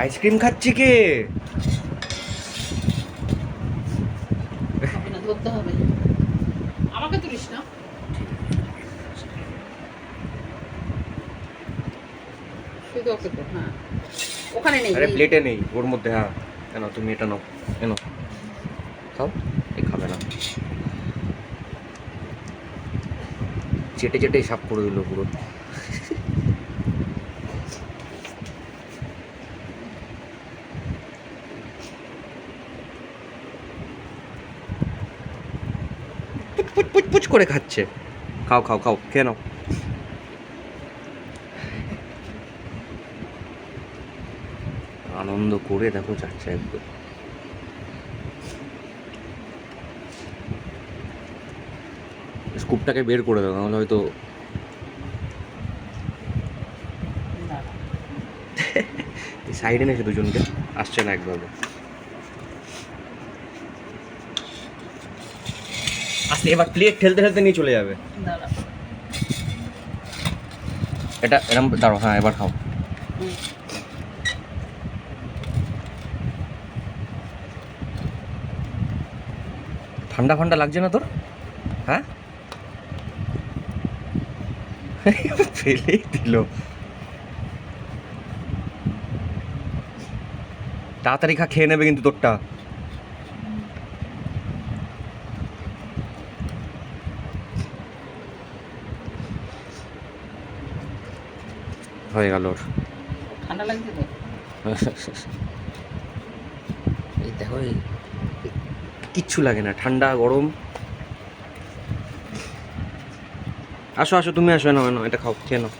Ice cream খাচ্ছি কে? ধরতে হবে, আমাকে তুলিস না। শুধু ওকে তো, হ্যাঁ ওখানে নেই। আরে প্লেটে নেই, ওর মধ্যে। হ্যাঁ কেন, তুমি এটা নাও, কেন খাও। এই খাবে না, চেটে চেটে সাফ করে দিল পুরো। পুচ পুচ পুচ পুচ করে খাচ্ছে। খাও খাও খাও, খেয়ে নাও। আনন্দ করে দেখো যাচ্ছে একদম। স্কুপটাকে বের করে দাও, নাহলে হয়তো সাইডে নেছে দুজনকে, আসছে না একভাবে। আস্তে, এবার প্লেট ঠেলতে ঠেলতে নিয়ে চলে যাবে। এটা এরম দাঁড়ো, হ্যাঁ এবার খাও। ঠান্ডা ফান্ডা লাগছে না তোর? হ্যাঁ ফেলেই দিল। তাড়াতাড়ি খা, খেয়ে নেবে কিন্তু তোরটা। হয়ে গেল ওর। ঠান্ডা লাগছে তো। এই দেখো, এই কিচ্ছু লাগে না, ঠান্ডা গরম। আসো আসো, তুমি আসো, না না এটা খাও, খেয়ে নাও।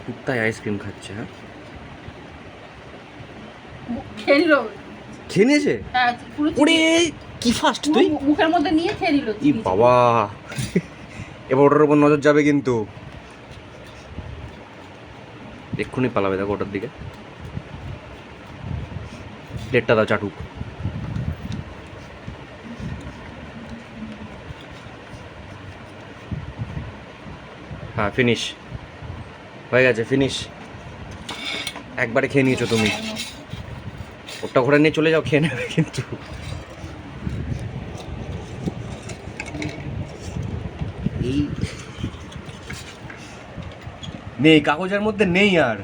কুত্তায় আইসক্রিম খাচ্ছে। হ্যাঁ খেয়ে নিল। খেয়ে নিয়েছে? হ্যাঁ পুরো ওরে কি ফাস্ট তুই! মুখের মধ্যে নিয়ে খেয়ে নিল। ই বাবা, এবার ওটার উপর নজর যাবে কিন্তু। এক্ষুনি পালাবে, দেখো ওটার দিকে। প্লেটটা দাও, চাটুক। হ্যাঁ ফিনিশ হয়ে গেছে, ফিনিশ। একবারে খেয়ে নিয়েছো তুমি। ওটা ঘরে নিয়ে চলে যাও, খেয়ে নেবে কিন্তু। এই নেই, কাগজের মধ্যে নেই আর।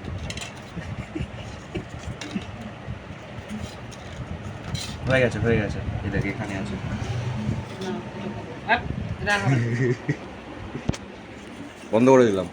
হয়ে গেছে হয়ে গেছে, এই দেখ এখানে আছে। বন্ধ করে দিলাম।